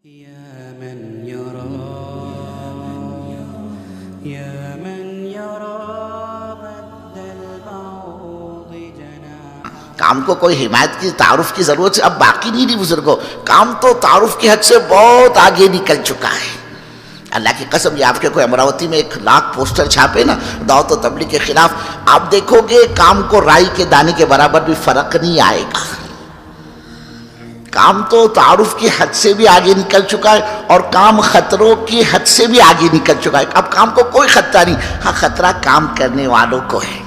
يا من يرى مد البعوض جناحا. کام کو کوئی حمایت کی تعارف کی ضرورت اب باقی نہیں رہی بزرگوں. کام تو تعارف کی حد سے بہت آگے نکل چکا ہے. اللہ کی قسم، یہ آپ کے کوئی امراوتی میں 1,00,000 پوسٹر چھاپے نا دعوت و تبلیغ کے خلاف، آپ دیکھو گے کام کو رائی کے دانے کے برابر بھی فرق نہیں آئے گا. کام تو تعارف کی حد سے بھی آگے نکل چکا ہے اور کام خطروں کی حد سے بھی آگے نکل چکا ہے. اب کام کو کوئی خطرہ نہیں، ہاں خطرہ کام کرنے والوں کو ہے.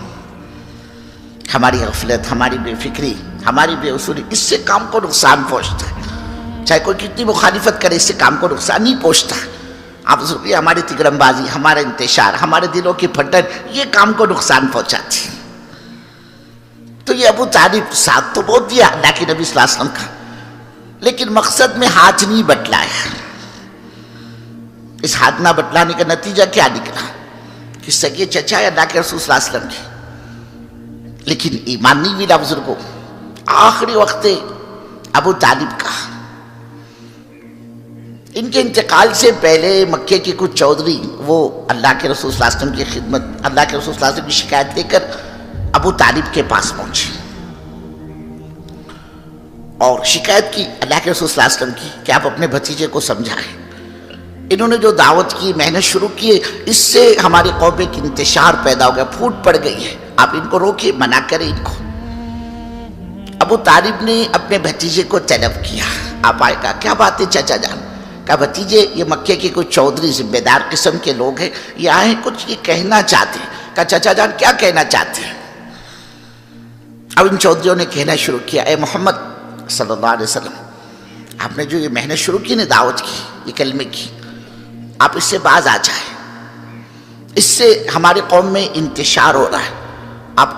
ہماری غفلت، ہماری بے فکری، ہماری بے اصولی، اس سے کام کو نقصان پہنچتا ہے. چاہے کوئی کتنی مخالفت کرے، اس سے کام کو نقصان نہیں پہنچتا. آپ سنیے، ہماری تگرم بازی، ہمارا انتشار، ہمارے دلوں کی پھٹن، یہ کام کو نقصان پہنچاتی. تو یہ ابو طالب ساتھ تو بہت دیا اللہ کے نبی صلی اللہ علیہ وسلم کا، لیکن مقصد میں ہاتھ نہیں بٹلایا. اس ہاتھ نہ بٹلانے کا نتیجہ کیا نکلا کہ سگے چچا ہے اللہ کے رسول صلی اللہ علیہ وسلم کے، لیکن ایمان نہیں ملا بزرگوں. آخری وقت ابو طالب کا، ان کے انتقال سے پہلے مکے کے کچھ چودھری وہ اللہ کے رسول صلی اللہ علیہ وسلم کی خدمت، اللہ کے رسول صلی اللہ علیہ وسلم کی شکایت لے کر ابو طالب کے پاس پہنچے اور شکایت کی اللہ کے رسول صلی اللہ علیہ وسلم کی کہ آپ اپنے بھتیجے کو سمجھائیں. انہوں نے جو دعوت کی، محنت شروع کی، اس سے ہماری قوم میں ایک انتشار پیدا ہو گیا، پھوٹ پڑ گئی ہے. آپ ان کو روکیں، منع کریں ان کو. ابو طالب نے اپنے بھتیجے کو طلب کیا. آپ آئے گا، کیا بات ہے چچا جان؟ کہا بھتیجے، یہ مکے کے کچھ چودھری ذمہ دار قسم کے لوگ ہیں، یہ آئے کچھ یہ کہنا چاہتے ہیں. کہا چچا جان کیا کہنا چاہتے ہیں؟ اب ان چودھریوں نے کہنا شروع کیا، اے محمد صلی اللہ علیہ وسلم، آپ نے جو یہ محنت شروع کی نا، دعوت کی، یہ کلمے کی، آپ اس سے باز آ جائیں. اس سے ہماری قوم میں انتشار ہو رہا ہے. آپ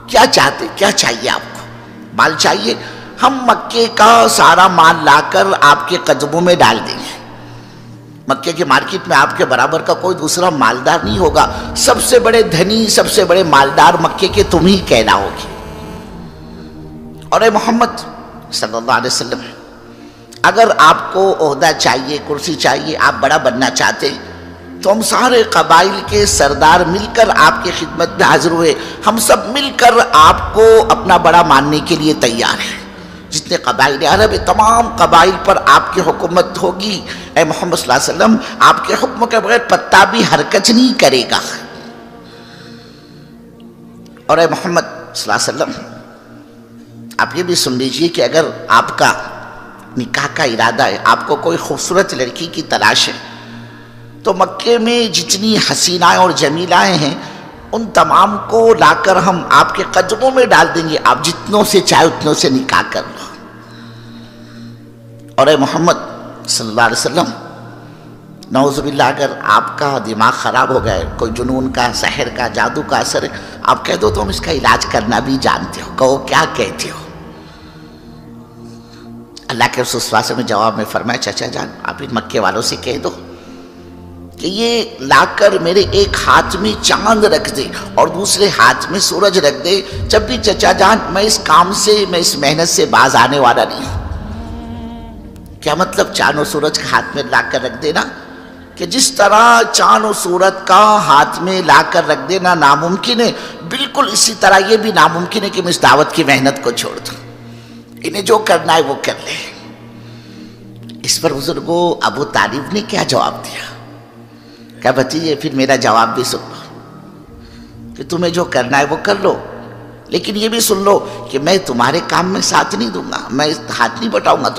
کیا چاہتے، کیا چاہیے آپ کو؟ مال چاہیے؟ ہم مکے کا سارا مال لا کر آپ کے قدموں میں ڈال دیں گے. مکے کی مارکیٹ میں آپ کے برابر کا کوئی دوسرا مالدار نہیں ہوگا. سب سے بڑے دھنی، سب سے بڑے مالدار مکے کے تم ہی کہنا ہوگی. اور اے محمد صلی اللہ علیہ وسلم، اگر آپ کو عہدہ چاہیے، کرسی چاہیے، آپ بڑا بننا چاہتے ہیں، تو ہم سارے قبائل کے سردار مل کر آپ کی خدمت میں حاضر ہوئے. ہم سب مل کر آپ کو اپنا بڑا ماننے کے لیے تیار ہیں. جتنے قبائل عرب ہیں، تمام قبائل پر آپ کی حکومت ہوگی. اے محمد صلی اللہ علیہ وسلم، آپ کے حکم کے بغیر پتا بھی حرکت نہیں کرے گا. اور اے محمد صلی اللہ علیہ وسلم، آپ یہ بھی سن لیجئے کہ اگر آپ کا نکاح کا ارادہ ہے، آپ کو کوئی خوبصورت لڑکی کی تلاش ہے، تو مکے میں جتنی حسینائیں اور جمیلائیں ہیں، ان تمام کو لا کر ہم آپ کے قدموں میں ڈال دیں گے. آپ جتنوں سے چاہے اتنوں سے نکاح کر لو. اور اے محمد صلی اللہ علیہ وسلم، نعوذ باللہ اگر آپ کا دماغ خراب ہو گیا ہے، کوئی جنون کا، سحر کا، جادو کا اثر ہے، آپ کہہ دو تو ہم اس کا علاج کرنا بھی جانتے ہو. کہو کیا کہتے ہو؟ اللہ کے رسول صلی اللہ علیہ وسلم نے جواب میں فرمایا، چچا جان آپ ان مکے والوں سے کہہ دو کہ یہ لا کر میرے ایک ہاتھ میں چاند رکھ دے اور دوسرے ہاتھ میں سورج رکھ دے. جب بھی چچا جان میں اس کام سے، میں اس محنت سے باز آنے والا نہیں ہوں. کیا مطلب چاند و سورج کا ہاتھ میں لا کر رکھ دینا؟ کہ جس طرح چاند و سورج کا ہاتھ میں لا کر رکھ دینا ناممکن ہے، بالکل اسی طرح یہ بھی ناممکن ہے کہ میں اس دعوت کی محنت کو چھوڑ دوں. انہیں جو کرنا ہے وہ کر لے. اس پر بزرگوں ابو طالب نے کیا جواب دیا؟ کہا بھتیجے پھر میرا جواب بھی سن لو کہ تمہیں جو کرنا ہے وہ کر لو، لیکن یہ بھی سن لو کہ میں تمہارے کام میں ساتھ نہیں دوں گا. میں ہاتھ نہیں بٹاؤں گا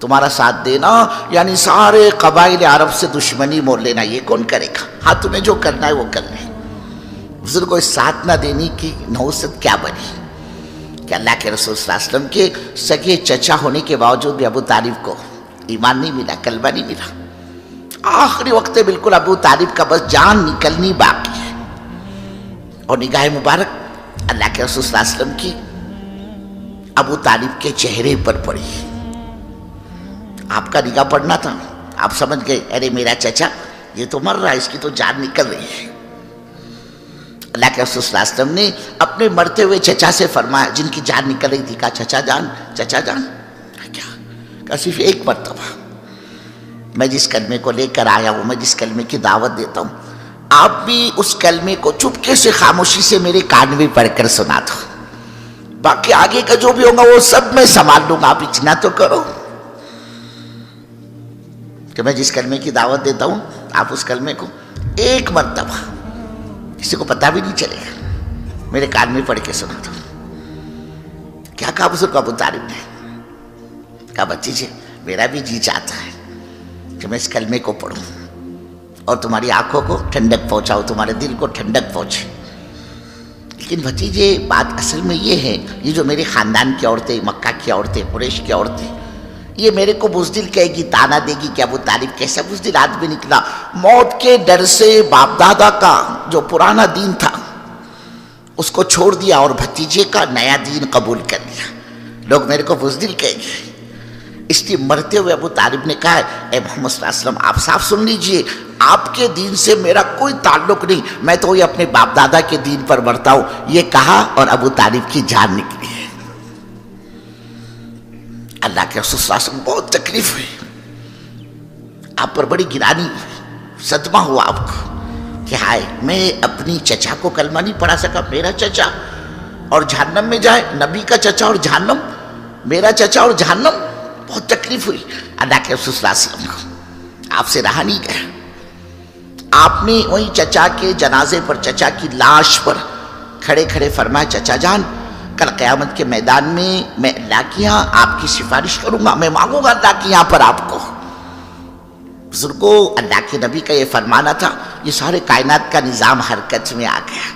تمہارا ساتھ دینا یعنی سارے قبائل عرب سے دشمنی مول لینا، یہ کون کرے گا؟ ہاں تمہیں جو کرنا ہے وہ کر لے. بزرگوں اس ساتھ نہ دینے کی نحوست کیا بنی کہ اللہ کے رسول صلی اللہ علیہ وسلم کے سگے چچا ہونے کے باوجود بھی ابو طالب کو ایمان نہیں ملا، کلمہ نہیں ملا. آخری وقت بالکل ابو طالب کا بس جان نکلنی باقی ہے اور نگاہ مبارک اللہ کے رسول صلی اللہ علیہ وسلم کی ابو طالب کے چہرے پر پڑی. آپ کا نگاہ پڑنا تھا، آپ سمجھ گئے ارے میرا چچا یہ تو مر رہا ہے، اس کی تو جان نکل رہی ہے. اللہ کے رسول صلی اللہ علیہ وسلم نے اپنے مرتے ہوئے چچا سے فرمایا، جن کی جان نکل رہی تھی، کہا چچا جان کیا؟ کہا صرف ایک مرتبہ. میں جس کلمے کو لے کر آیا ہوں، میں جس کلمے کی دعوت دیتا ہوں، آپ بھی اس کلمے کو چپکے سے خاموشی سے میرے کان میں پڑھ کر سنا دو. باقی آگے کا جو بھی ہوگا وہ سب میں سنبھال لوں گا، آپ اتنا تو کرو کہ میں جس کلمے کی دعوت دیتا ہوں آپ اس کلمے کو ایک مرتبہ، کسی کو پتہ بھی نہیں چلے گا، میرے کان میں پڑھ کے سنا دو. کیا کہا بزرگ ابو طالب نے؟ کہا بچی جی میرا بھی جی چاہتا ہے کہ میں اس کلمے کو پڑھوں اور تمہاری آنکھوں کو ٹھنڈک پہنچاؤ، تمہارے دل کو ٹھنڈک پہنچے. لیکن بھتیجے بات اصل میں یہ ہے، یہ جو میرے خاندان کی عورتیں، مکہ کی عورتیں، قریش کی عورتیں، یہ میرے کو بزدل کہے گی، تانا دے گی کہ ابو طالب کیسا بزدل آدمی نکلا، موت کے ڈر سے باپ دادا کا جو پرانا دین تھا اس کو چھوڑ دیا اور بھتیجے کا نیا دین قبول کر لیا. لوگ میرے کو بزدل کہیں گے. اس لیے مرتے ہوئے ابو طالب نے کہا اے محمد صلی اللہ علیہ وسلم آپ صاف سن لیجئے، آپ کے دین سے میرا کوئی تعلق نہیں، میں تو یہ اپنے باپ دادا کے دین پر مرتا ہوں. یہ کہا اور ابو طالب کی جان نکلی ہے. اللہ کے رسول صلی اللہ علیہ وسلم بہت تکلیف ہوئی، آپ پر بڑی گرانی ہوئی، صدمہ ہوا آپ کو کہ ہائے میں اپنی چچا کو کلمہ نہیں پڑھا سکا، میرا چچا اور جہنم میں جائے، نبی کا چچا اور جہنم، میرا چچا اور جہنم. بہت تکلیف ہوئی اللہ کے رسول صلی اللہ علیہ وسلم کو، آپ سے رہا نہیں گیا. آپ نے وہی چچا کے جنازے پر، چچا کی لاش پر کھڑے کھڑے فرمایا چچا جان کل قیامت کے میدان میں اللہ کی یہاں آپ کی سفارش کروں گا، میں مانگوں گا اللہ کی یہاں پر آپ کو. بزرگوں اللہ کے نبی کا یہ فرمانا تھا، یہ سارے کائنات کا نظام حرکت میں آ گیا.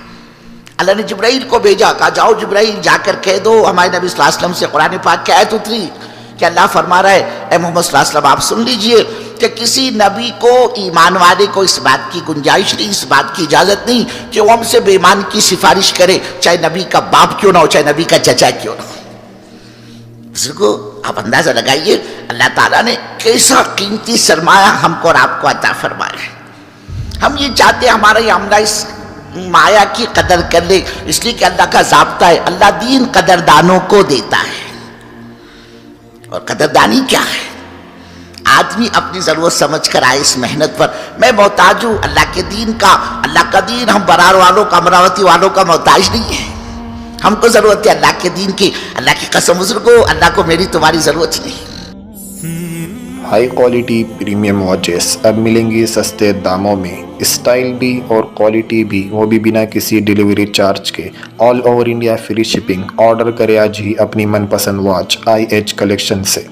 اللہ نے جبرائیل کو بھیجا، کہا جاؤ جبرائیل جا کر کہہ دو ہمارے نبی صلی اللہ علیہ وسلم سے قرآن پاک کی آیت اتری کہ اللہ فرما رہا ہے اے محمد صلی اللہ علیہ وسلم آپ سن لیجئے کہ کسی نبی کو، ایمان والے کو اس بات کی گنجائش نہیں، اس بات کی اجازت نہیں کہ وہ ہم سے بے ایمان کی سفارش کرے، چاہے نبی کا باپ کیوں نہ ہو، چاہے نبی کا چچا کیوں نہ ہو. بزرگوں آپ اندازہ لگائیے اللہ تعالیٰ نے کیسا قیمتی سرمایہ ہم کو اور آپ کو عطا فرمایا ہے. ہم یہ چاہتے ہیں ہمارا یہ عملہ اس مایا کی قدر کر لے، اس لیے کہ اللہ کا ضابطہ ہے اللہ دین قدردانوں کو دیتا ہے. اور قدردانی کیا ہے؟ آدمی اپنی ضرورت سمجھ کر آئے اس محنت پر، میں محتاج ہوں اللہ کے دین کا، اللہ کا دین ہم برار والوں کا، امراوتی والوں کا محتاج نہیں ہے، ہم کو ضرورت ہے اللہ کے دین کی. اللہ کی قسم بزرگو اللہ کو میری تمہاری ضرورت نہیں. ہائی کوالٹی پریمیم واچز اب ملیں گی سستے داموں میں، اسٹائل بھی اور کوالٹی بھی، وہ بھی بنا کسی ڈیلیوری چارج کے. All over India free shipping. Order کرے آج ہی اپنی من پسند واچ IH کلیکشن سے.